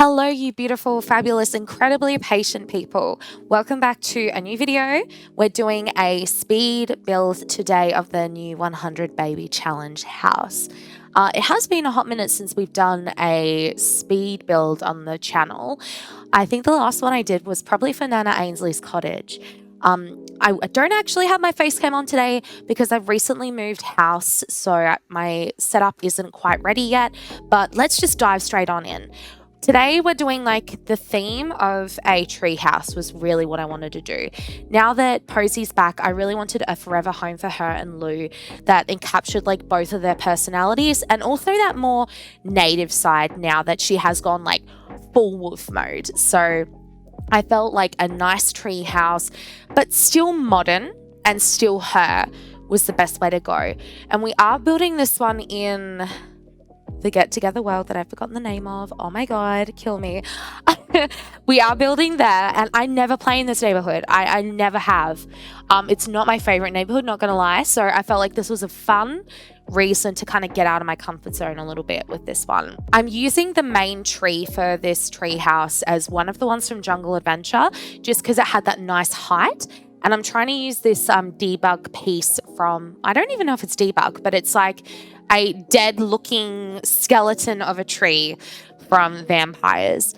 Hello, you beautiful, fabulous, incredibly patient people. Welcome back to a new video. We're doing a speed build today of the new 100 Baby Challenge house. It has been a hot minute since we've done a speed build on the channel. I think the last one I did was probably for Nana Ainsley's cottage. I don't actually have my face cam on today because I've recently moved house, so my setup isn't quite ready yet, but let's just dive straight on in. Today we're doing like the theme of a treehouse was really what I wanted to do. Now that Posey's back, I really wanted a forever home for her and Lou that encaptured like both of their personalities and also that more native side now that she has gone like full wolf mode. So I felt like a nice treehouse, but still modern and still her was the best way to go. And we are building this one in the get together world that I've forgotten the name of. Oh my god, kill me. We are building there, and I never play in this neighborhood. I never have. It's not my favorite neighborhood, not gonna lie. So I felt like this was a fun reason to kind of get out of my comfort zone a little bit with this one. I'm using the main tree for this tree house as one of the ones from Jungle Adventure, just because it had that nice height. And I'm trying to use this debug piece from, I don't even know if it's debug, but it's like a dead looking skeleton of a tree from Vampires,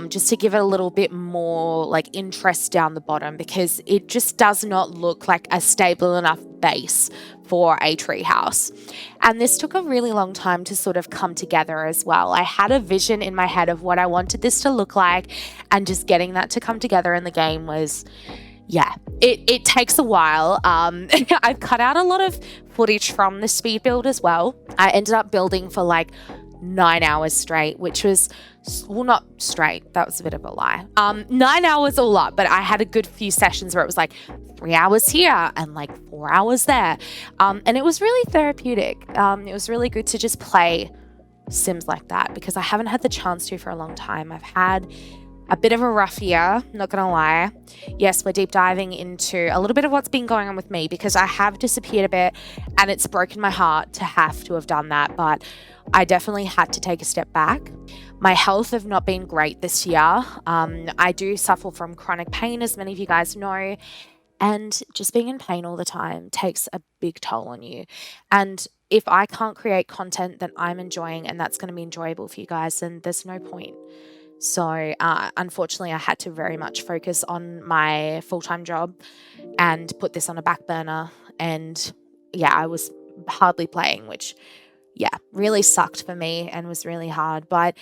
just to give it a little bit more like interest down the bottom, because it just does not look like a stable enough base for a tree house. And this took a really long time to sort of come together as well. I had a vision in my head of what I wanted this to look like, and just getting that to come together in the game was, yeah, it takes a while. I've cut out a lot of footage from the speed build as well. I ended up building for like 9 hours straight, which was, well, not straight, that was a bit of a lie. 9 hours all up, but I had a good few sessions where it was like 3 hours here and like 4 hours there. And it was really therapeutic. It was really good to just play Sims like that, because I haven't had the chance to for a long time. I've had a bit of a rough year, not gonna lie. Yes, we're deep diving into a little bit of what's been going on with me, because I have disappeared a bit and it's broken my heart to have to have done that, but I definitely had to take a step back. My health have not been great this year. I do suffer from chronic pain, as many of you guys know, and just being in pain all the time takes a big toll on you. And if I can't create content that I'm enjoying and that's gonna be enjoyable for you guys, then there's no point. So unfortunately, I had to very much focus on my full-time job and put this on a back burner. And yeah, I was hardly playing, which, yeah, really sucked for me and was really hard. But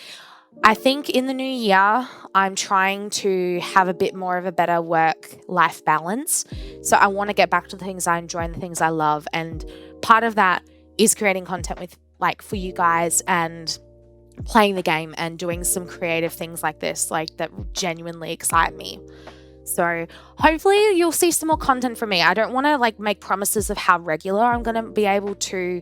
I think in the new year, I'm trying to have a bit more of a better work-life balance. So I want to get back to the things I enjoy and the things I love. And part of that is creating content with, like, for you guys, and playing the game and doing some creative things like this, like that genuinely excite me. So hopefully you'll see some more content from me. I don't want to like make promises of how regular I'm going to be able to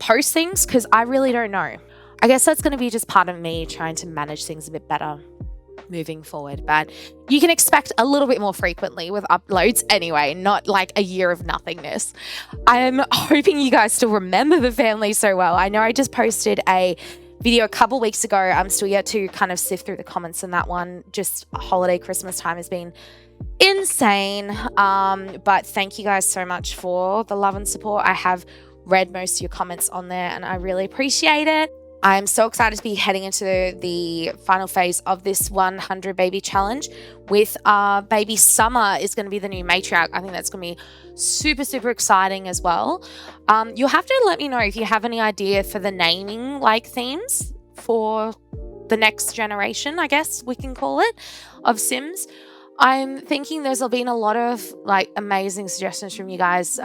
post things, because I really don't know. I guess that's going to be just part of me trying to manage things a bit better moving forward, but you can expect a little bit more frequently with uploads anyway, not like a year of nothingness. I'm hoping you guys still remember the family so well. I know I just posted a video a couple weeks ago. I'm still yet to kind of sift through the comments in that one. Just holiday Christmas time has been insane. But thank you guys so much for the love and support. I have read most of your comments on there and I really appreciate it. I'm so excited to be heading into the final phase of this 100 baby challenge with baby Summer is going to be the new matriarch. I think that's going to be super, super exciting as well. You'll have to let me know if you have any idea for the naming like themes for the next generation, I guess we can call it, of Sims. I'm thinking there's been a lot of like amazing suggestions from you guys.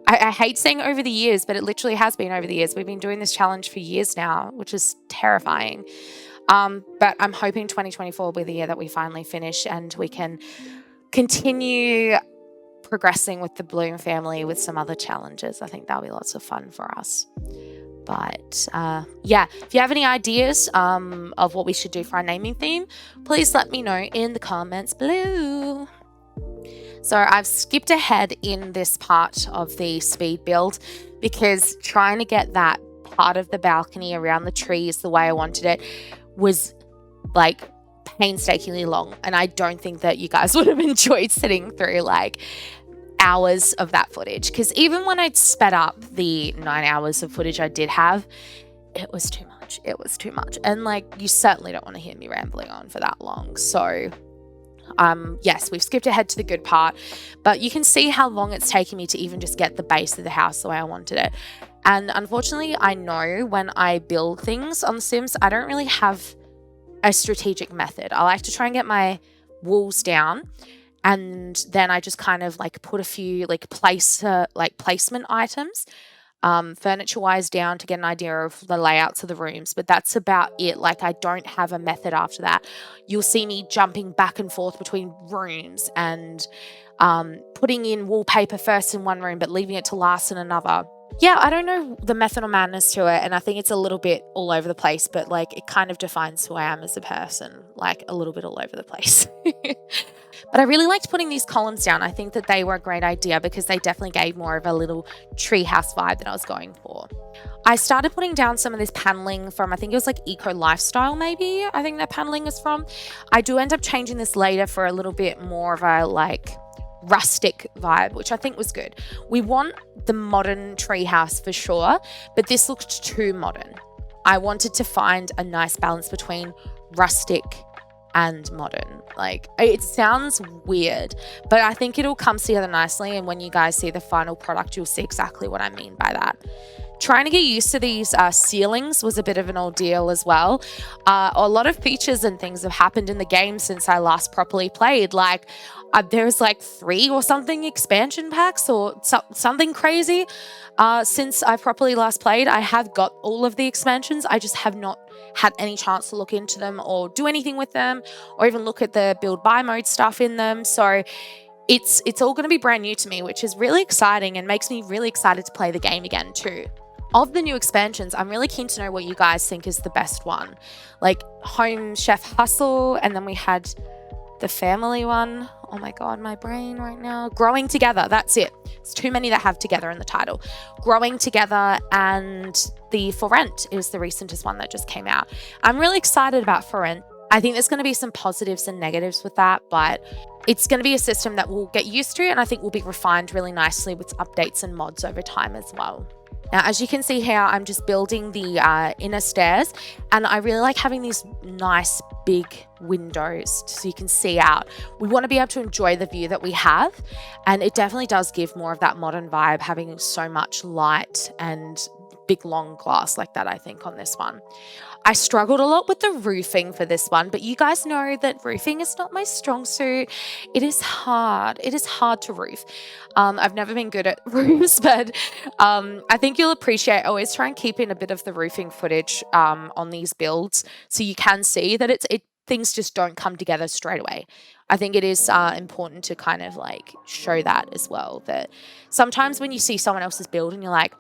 I hate saying over the years, but it literally has been over the years. We've been doing this challenge for years now, which is terrifying. But I'm hoping 2024 will be the year that we finally finish and we can continue progressing with the Bloom family with some other challenges. I think that'll be lots of fun for us. But yeah, if you have any ideas of what we should do for our naming theme, please let me know in the comments below. So I've skipped ahead in this part of the speed build because trying to get that part of the balcony around the trees the way I wanted it was like painstakingly long, and I don't think that you guys would have enjoyed sitting through like hours of that footage, because even when I'd sped up the 9 hours of footage I did have, it was too much. It was too much. And like, you certainly don't want to hear me rambling on for that long. So yes, we've skipped ahead to the good part, but you can see how long it's taken me to even just get the base of the house the way I wanted it. And unfortunately, I know when I build things on The Sims, I don't really have a strategic method. I like to try and get my walls down, and then I just kind of like put a few like placement items, furniture-wise, down to get an idea of the layouts of the rooms, but that's about it. Like, I don't have a method after that. You'll see me jumping back and forth between rooms and putting in wallpaper first in one room but leaving it to last in another. Yeah, I don't know the method or madness to it, and I think it's a little bit all over the place, but like, it kind of defines who I am as a person, like a little bit all over the place. But I really liked putting these columns down. I think that they were a great idea because they definitely gave more of a little treehouse vibe that I was going for. I started putting down some of this paneling from, I think it was like Eco Lifestyle maybe, I think that paneling is from. I do end up changing this later for a little bit more of a like rustic vibe, which I think was good. We want the modern treehouse for sure, but this looked too modern. I wanted to find a nice balance between rustic and modern. Like, it sounds weird, but I think it'll come together nicely, and when you guys see the final product, you'll see exactly what I mean by that. Trying to get used to these ceilings was a bit of an ordeal as well. A lot of features and things have happened in the game since I last properly played. Like, there's like 3 or something expansion packs or something crazy. Since I properly last played, I have got all of the expansions. I just have not had any chance to look into them or do anything with them, or even look at the build buy mode stuff in them. So it's all going to be brand new to me, which is really exciting and makes me really excited to play the game again too. Of the new expansions, I'm really keen to know what you guys think is the best one. Like Home Chef Hustle, and then we had the family one. Oh my God, my brain right now. Growing Together, that's it. It's too many that have together in the title. Growing Together, and the For Rent is the recentest one that just came out. I'm really excited about For Rent. I think there's going to be some positives and negatives with that, but it's going to be a system that we'll get used to, and I think will be refined really nicely with updates and mods over time as well. Now, as you can see here, I'm just building the inner stairs, and I really like having these nice big windows so you can see out. We want to be able to enjoy the view that we have, and it definitely does give more of that modern vibe, having so much light and big long glass like that, I think, on this one. I struggled a lot with the roofing for this one, but you guys know that roofing is not my strong suit. It is hard. It is hard to roof. I've never been good at roofs, but I think you'll appreciate, I always try and keep in a bit of the roofing footage on these builds so you can see that things just don't come together straight away. I think it is important to kind of like show that as well, that sometimes when you see someone else's build and you're like,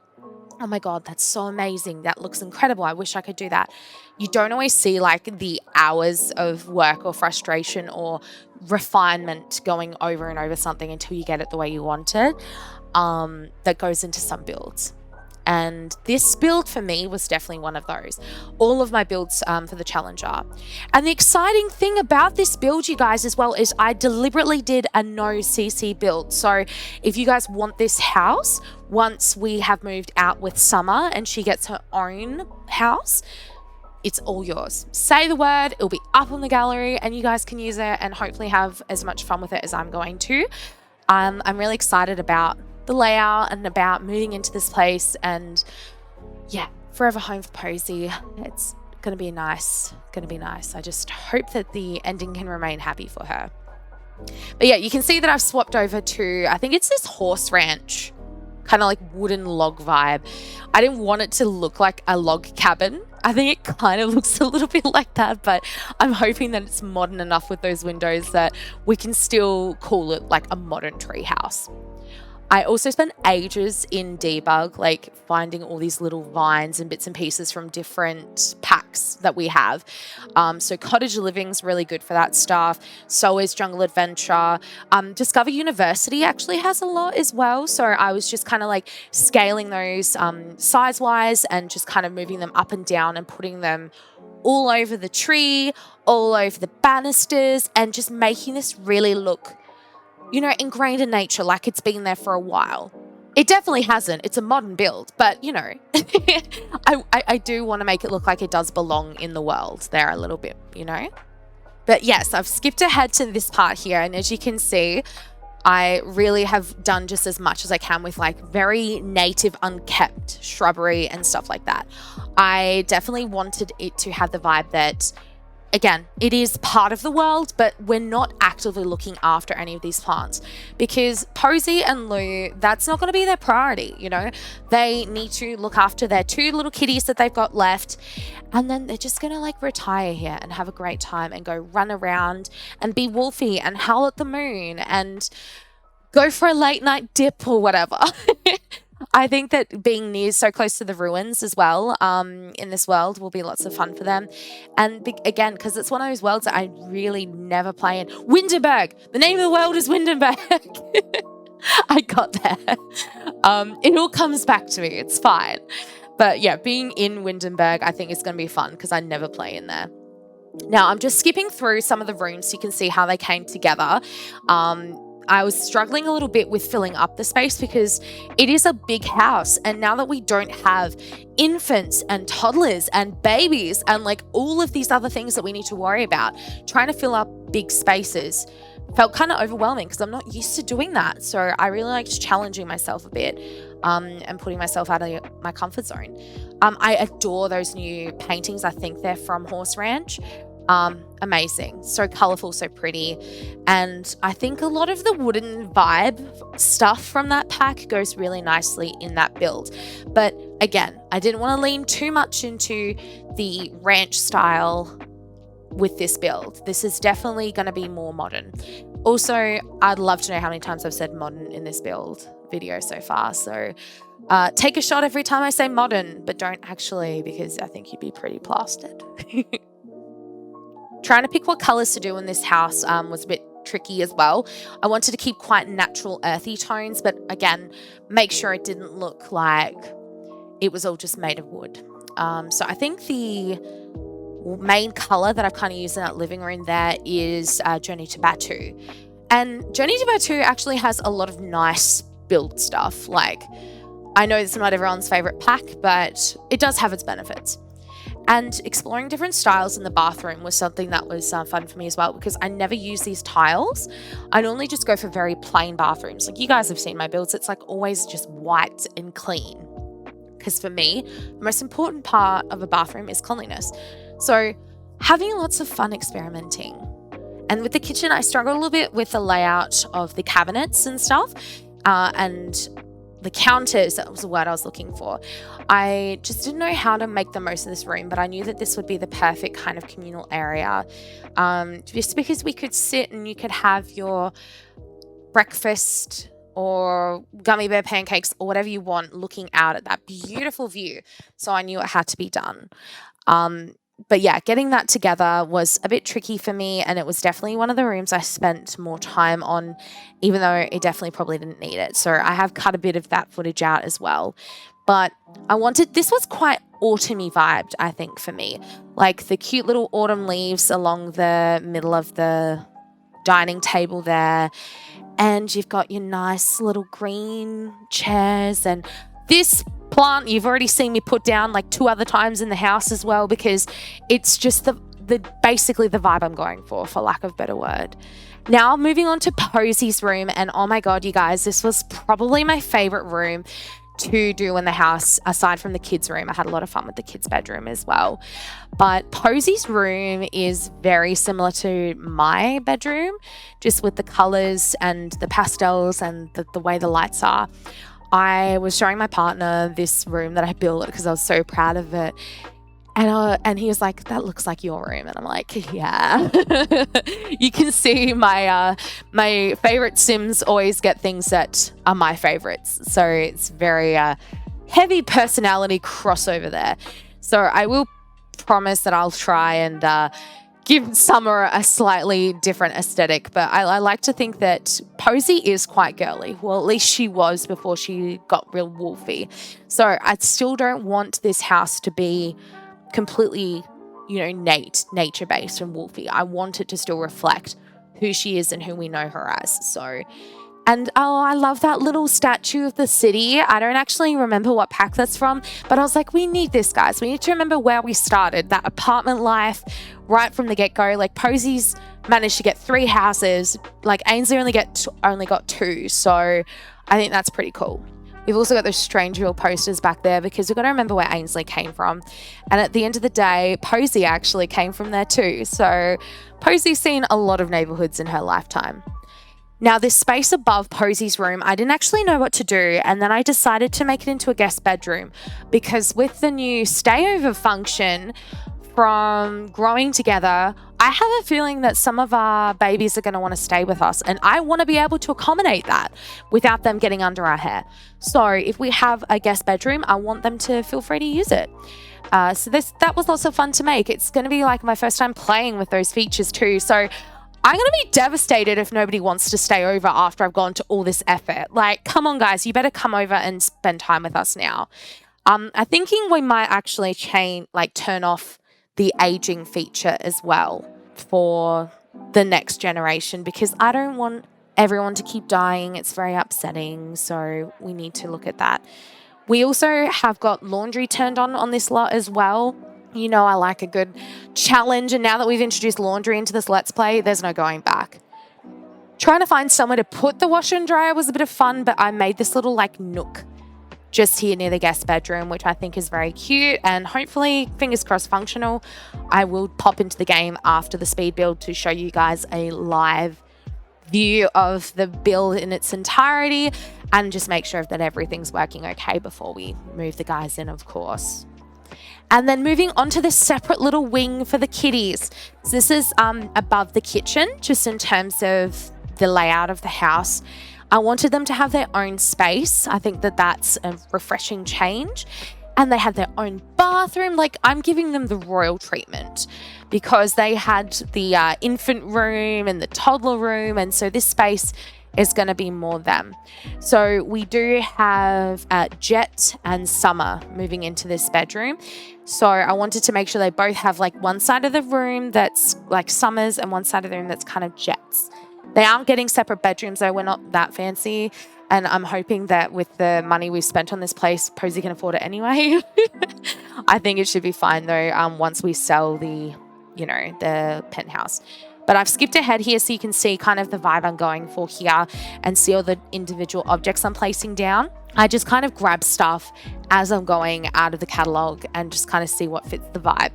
oh my God, that's so amazing. That looks incredible. I wish I could do that. You don't always see like the hours of work or frustration or refinement going over and over something until you get it the way you want it, that goes into some builds. And this build for me was definitely one of those. All of my builds for the challenge are. And the exciting thing about this build, you guys, as well, is I deliberately did a no CC build. So if you guys want this house, once we have moved out with Summer and she gets her own house, it's all yours. Say the word, it'll be up on the gallery and you guys can use it and hopefully have as much fun with it as I'm going to. I'm really excited about the layout and about moving into this place, and yeah, forever home for Posy. It's gonna be nice. I just hope that the ending can remain happy for her. But yeah, you can see that I've swapped over to, I think it's this horse ranch, kind of like wooden log vibe. I didn't want it to look like a log cabin. I think it kind of looks a little bit like that, but I'm hoping that it's modern enough with those windows that we can still call it like a modern tree house. I also spent ages in debug, like finding all these little vines and bits and pieces from different packs that we have. So Cottage Living's really good for that stuff. So is Jungle Adventure. Discover University actually has a lot as well. So I was just kind of like scaling those size-wise and just kind of moving them up and down and putting them all over the tree, all over the banisters, and just making this really look, ingrained in nature, like it's been there for a while. It definitely hasn't. It's a modern build, but I do want to make it look like it does belong in the world there a little bit, But yes, I've skipped ahead to this part here, and as you can see, I really have done just as much as I can with like very native, unkept shrubbery and stuff like that. I definitely wanted it to have the vibe that, again, it is part of the world, but we're not actively looking after any of these plants because Posy and Lou, that's not going to be their priority. They need to look after their 2 little kitties that they've got left. And then they're just going to like retire here and have a great time and go run around and be wolfy and howl at the moon and go for a late night dip or whatever. I think that being near so close to the ruins as well in this world will be lots of fun for them. And again, because it's one of those worlds that I really never play in. Windenburg! The name of the world is Windenburg! I got there. It all comes back to me. It's fine. But yeah, being in Windenburg I think is going to be fun because I never play in there. Now, I'm just skipping through some of the rooms so you can see how they came together. I was struggling a little bit with filling up the space because it is a big house. And now that we don't have infants and toddlers and babies and like all of these other things that we need to worry about, trying to fill up big spaces felt kind of overwhelming because I'm not used to doing that. So I really liked challenging myself a bit and putting myself out of my comfort zone. I adore those new paintings. I think they're from Horse Ranch. Amazing, so colorful, so pretty, and I think a lot of the wooden vibe stuff from that pack goes really nicely in that build. But again, I didn't want to lean too much into the ranch style with this build. This is definitely going to be more modern. Also, I'd love to know how many times I've said modern in this build video so far, so take a shot every time I say modern, but don't actually, because I think you'd be pretty plastered. Trying to pick what colors to do in this house was a bit tricky as well. I wanted to keep quite natural earthy tones, but again, make sure it didn't look like it was all just made of wood. So I think the main color that I've kind of used in that living room there is Journey to Batu. And Journey to Batu actually has a lot of nice build stuff. Like, I know it's not everyone's favorite pack, but it does have its benefits. And exploring different styles in the bathroom was something that was fun for me as well, because I never use these tiles. I normally just go for very plain bathrooms. Like, you guys have seen my builds. It's like always just white and clean. Because for me, the most important part of a bathroom is cleanliness. So having lots of fun experimenting. And with the kitchen, I struggled a little bit with the layout of the cabinets and stuff. And the counters, that was the word I was looking for. I just didn't know how to make the most of this room, but I knew that this would be the perfect kind of communal area. Just because we could sit and you could have your breakfast or gummy bear pancakes or whatever you want, looking out at that beautiful view. So I knew it had to be done. But yeah, getting that together was a bit tricky for me, and it was definitely one of the rooms I spent more time on, even though it definitely probably didn't need it. So I have cut a bit of that footage out as well. But this was quite autumny vibed, I think, for me. Like the cute little autumn leaves along the middle of the dining table there. And you've got your nice little green chairs, and this plant you've already seen me put down like 2 other times in the house as well, because it's just the basically the vibe I'm going for lack of a better word. Now moving on to Posy's room, and oh my god, you guys, this was probably my favorite room to do in the house aside from the kids' room. I had a lot of fun with the kids' bedroom as well. But Posy's room is very similar to my bedroom, just with the colors and the pastels and the way the lights are. I was showing my partner this room that I built because I was so proud of it. And he was like, that looks like your room. And I'm like, yeah. You can see my my favorite Sims always get things that are my favorites. So it's very heavy personality crossover there. So I will promise that I'll try and give Summer a slightly different aesthetic. But I like to think that Posy is quite girly. Well, at least she was before she got real wolfy. So I still don't want this house to be completely, nature-based and wolfy. I want it to still reflect who she is and who we know her as. So, and I love that little statue of the city. I don't actually remember what pack that's from, but I was like, we need this, guys. We need to remember where we started, that apartment life right from the get-go. Like, Posy's managed to get 3 houses. Like, Ainsley only got 2. So I think that's pretty cool. We've also got those strange real posters back there because we've got to remember where Ainsley came from. And at the end of the day, Posy actually came from there too. So Posy's seen a lot of neighborhoods in her lifetime. Now, this space above Posy's room, I didn't actually know what to do. And then I decided to make it into a guest bedroom because with the new stayover function from growing together, I have a feeling that some of our babies are going to want to stay with us, and I want to be able to accommodate that without them getting under our hair. So if we have a guest bedroom, I want them to feel free to use it. So that was also fun to make. It's going to be like my first time playing with those features too. So I'm going to be devastated if nobody wants to stay over after I've gone to all this effort. Like, come on, guys, you better come over and spend time with us now. I'm thinking we might actually turn off the aging feature as well for the next generation because I don't want everyone to keep dying. It's very upsetting. So we need to look at that. We also have got laundry turned on this lot as well. You know, I like a good challenge. And now that we've introduced laundry into this Let's Play, there's no going back. Trying to find somewhere to put the washer and dryer was a bit of fun, but I made this little nook just here near the guest bedroom, which I think is very cute and hopefully, fingers crossed, functional. I will pop into the game after the speed build to show you guys a live view of the build in its entirety and just make sure that everything's working okay before we move the guys in, of course. And then moving on to this separate little wing for the kitties. So this is above the kitchen, just in terms of the layout of the house. I wanted them to have their own space. I think that that's a refreshing change. And they had their own bathroom. Like, I'm giving them the royal treatment because they had the infant room and the toddler room. And so this space is going to be more them. So we do have Jet and Summer moving into this bedroom. So I wanted to make sure they both have one side of the room that's like Summer's and one side of the room that's kind of Jet's. They aren't getting separate bedrooms, though. We're not that fancy. And I'm hoping that with the money we've spent on this place, Posy can afford it anyway. I think it should be fine, though, once we sell the penthouse. But I've skipped ahead here so you can see kind of the vibe I'm going for here and see all the individual objects I'm placing down. I just kind of grab stuff as I'm going out of the catalogue and just kind of see what fits the vibe.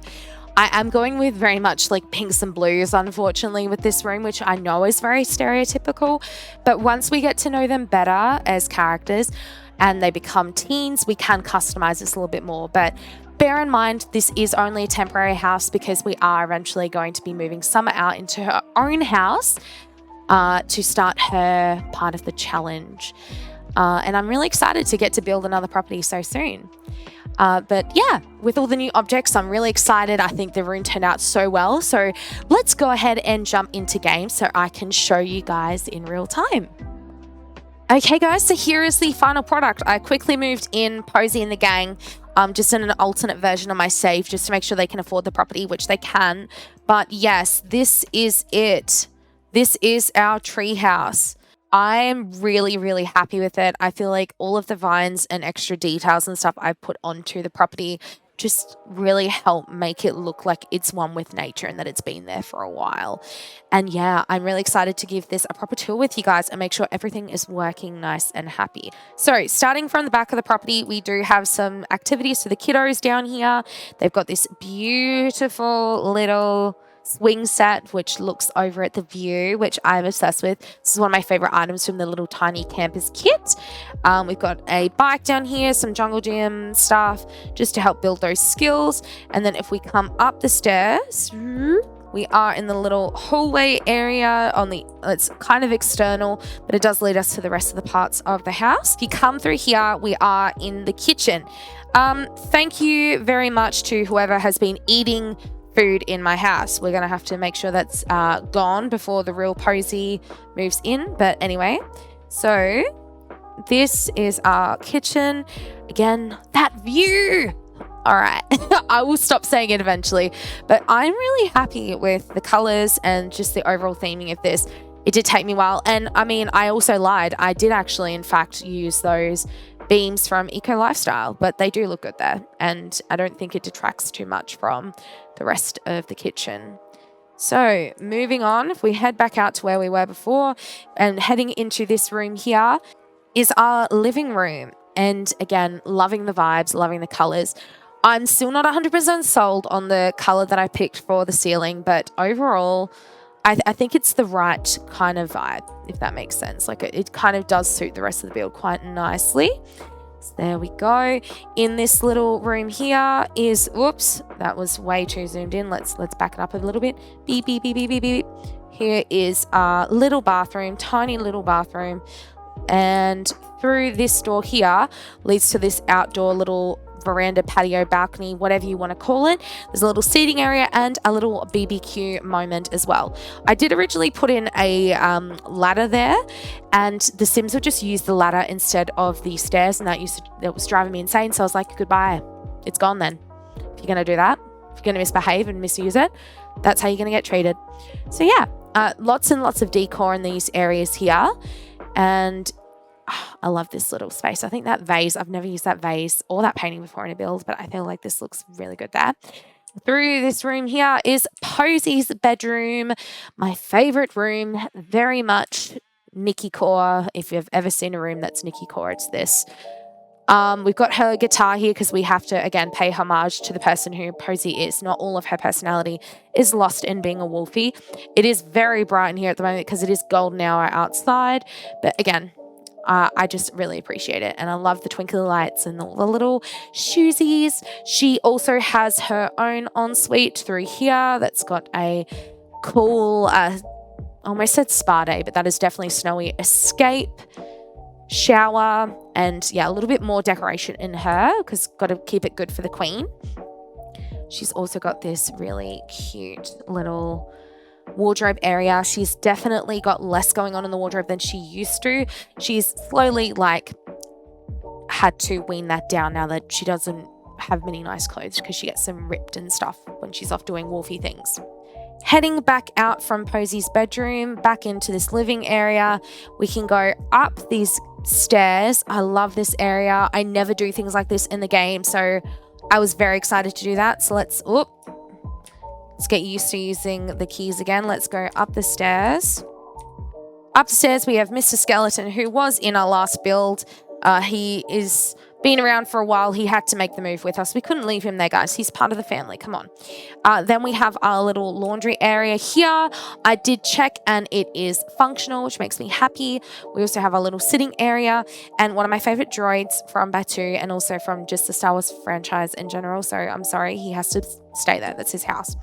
I am going with very much pinks and blues, unfortunately, with this room, which I know is very stereotypical. But once we get to know them better as characters and they become teens, we can customize this a little bit more. But bear in mind, this is only a temporary house because we are eventually going to be moving Summer out into her own house to start her part of the challenge. And I'm really excited to get to build another property so soon. But yeah, with all the new objects, I'm really excited. I think the room turned out so well. So let's go ahead and jump into game so I can show you guys in real time. Okay guys, so here is the final product. I quickly moved in Posy and the gang, just in an alternate version of my save, just to make sure they can afford the property, which they can. But yes, this is it. This is our treehouse. I'm really, really happy with it. I feel like all of the vines and extra details and stuff I've put onto the property just really help make it look like it's one with nature and that it's been there for a while. And yeah, I'm really excited to give this a proper tour with you guys and make sure everything is working nice and happy. So starting from the back of the property, we do have some activities for the kiddos down here. They've got this beautiful little swing set, which looks over at the view, which I'm obsessed with. This is one of my favorite items from the little tiny campers kit. We've got a bike down here, some jungle gym stuff, just to help build those skills. And then if we come up the stairs, we are in the little hallway area it's kind of external, but it does lead us to the rest of the parts of the house. If you come through here, we are in the kitchen. Thank you very much to whoever has been eating food in my house. We're going to have to make sure that's gone before the real Posy moves in. But anyway, so this is our kitchen. Again, that view. All right, I will stop saying it eventually, but I'm really happy with the colors and just the overall theming of this. It did take me a while, and I mean, I also lied. I did actually, in fact, use those beams from Eco Lifestyle, but they do look good there, and I don't think it detracts too much from the rest of the kitchen. So moving on, if we head back out to where we were before and heading into this room here is our living room. And again, loving the vibes, loving the colors. I'm still not 100% sold on the color that I picked for the ceiling, but overall, I think it's the right kind of vibe, if that makes sense. Like it kind of does suit the rest of the build quite nicely. So there we go. In this little room here is, whoops, that was way too zoomed in. Let's back it up a little bit. Beep, beep, beep, beep, beep, beep. Here is our little bathroom, tiny little bathroom. And through this door here leads to this outdoor little veranda, patio, balcony, whatever you want to call it. There's a little seating area and a little BBQ moment as well. I did originally put in a ladder there, and the Sims would just use the ladder instead of the stairs, and that was driving me insane. So I was like, goodbye, it's gone then. If you're going to do that, if you're going to misbehave and misuse it, that's how you're going to get treated. So yeah, lots and lots of decor in these areas here. And I love this little space. I think that vase, I've never used that vase or that painting before in a build, but I feel like this looks really good there. Through this room here is Posy's bedroom, my favorite room, very much Nikki core. If you've ever seen a room that's Nikki core, it's this. We've got her guitar here because we have to, again, pay homage to the person who Posy is. Not all of her personality is lost in being a wolfie. It is very bright in here at the moment because it is golden hour outside. But again, I just really appreciate it. And I love the twinkly lights and all the little shoesies. She also has her own ensuite through here that's got a cool, I almost said spa day, but that is definitely snowy escape, shower, and yeah, a little bit more decoration in her because got to keep it good for the queen. She's also got this really cute little wardrobe area. She's definitely got less going on in the wardrobe than she used to. She's slowly had to wean that down now that she doesn't have many nice clothes because she gets them ripped and stuff when she's off doing wolfy things. Heading back out from Posy's bedroom, back into this living area, we can go up these stairs. I love this area. I never do things like this in the game, so I was very excited to do that. So let's get used to using the keys again. Let's go up the stairs. Upstairs, we have Mr. Skeleton, who was in our last build. He is been around for a while. He had to make the move with us. We couldn't leave him there, guys. He's part of the family. Come on. Then we have our little laundry area here. I did check and it is functional, which makes me happy. We also have our little sitting area and one of my favorite droids from Batu and also from just the Star Wars franchise in general. So I'm sorry, he has to stay there. That's his house.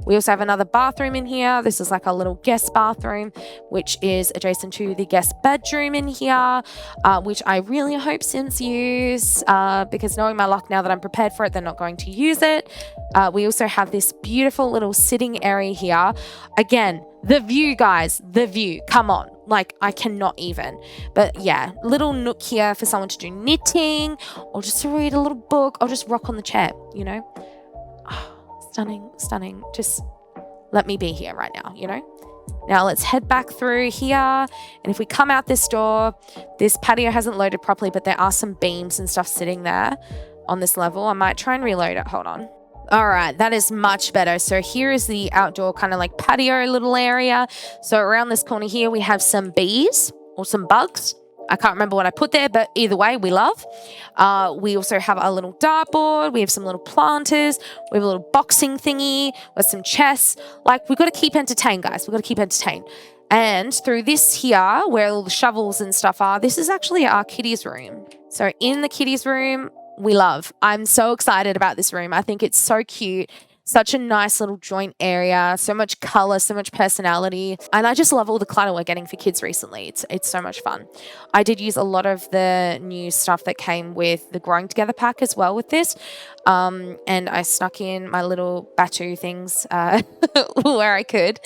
We also have another bathroom in here. This is like a little guest bathroom, which is adjacent to the guest bedroom in here, which I really hope Sims use because knowing my luck now that I'm prepared for it, they're not going to use it. We also have this beautiful little sitting area here. Again, the view, guys, the view. Come on. Like, I cannot even. But yeah, little nook here for someone to do knitting or just to read a little book or just rock on the chair, you know? Stunning, stunning. Just let me be here right now, you know? Now let's head back through here. And if we come out this door, this patio hasn't loaded properly, but there are some beams and stuff sitting there on this level. I might try and reload it. Hold on. All right, that is much better. So here is the outdoor kind of like patio little area. So around this corner here, we have some bees or some bugs. I can't remember what I put there, but either way, we love. We also have our little dartboard. We have some little planters. We have a little boxing thingy with some chess. Like, we've got to keep entertained, guys. We've got to keep entertained. And through this here, where all the shovels and stuff are, this is actually our kiddies room. So in the kiddies room, we love. I'm so excited about this room. I think it's so cute. Such a nice little joint area, so much color, so much personality. And I just love all the clutter we're getting for kids recently. It's so much fun. I did use a lot of the new stuff that came with the Growing Together pack as well with this. And I snuck in my little Batu things where I could.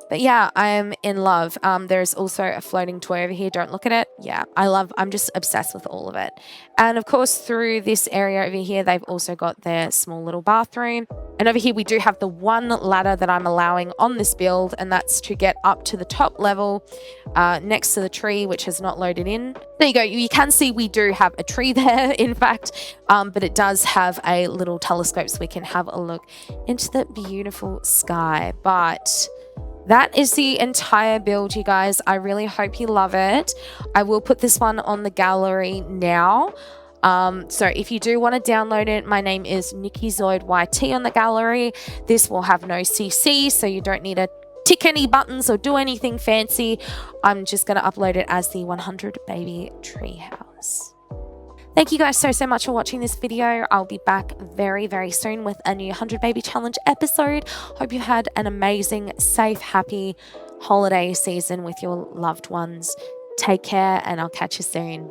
But yeah, I'm in love. There's also a floating toy over here. Don't look at it. Yeah, I'm just obsessed with all of it. And of course, through this area over here, they've also got their small little bathroom. And over here, we do have the one ladder that I'm allowing on this build, and that's to get up to the top level next to the tree, which has not loaded in. There you go. You can see we do have a tree there, in fact, but it does have a little telescope so we can have a look into the beautiful sky. But that is the entire build, you guys. I really hope you love it. I will put this one on the gallery now. So if you do want to download it, my name is nikkizoidYT on the gallery. This will have no CC, so you don't need to tick any buttons or do anything fancy. I'm just going to upload it as the 100 baby treehouse. Thank you guys so much for watching this video. I'll be back very soon with a new 100 baby challenge episode. Hope you've had an amazing, safe, happy holiday season with your loved ones. Take care, and I'll catch you soon.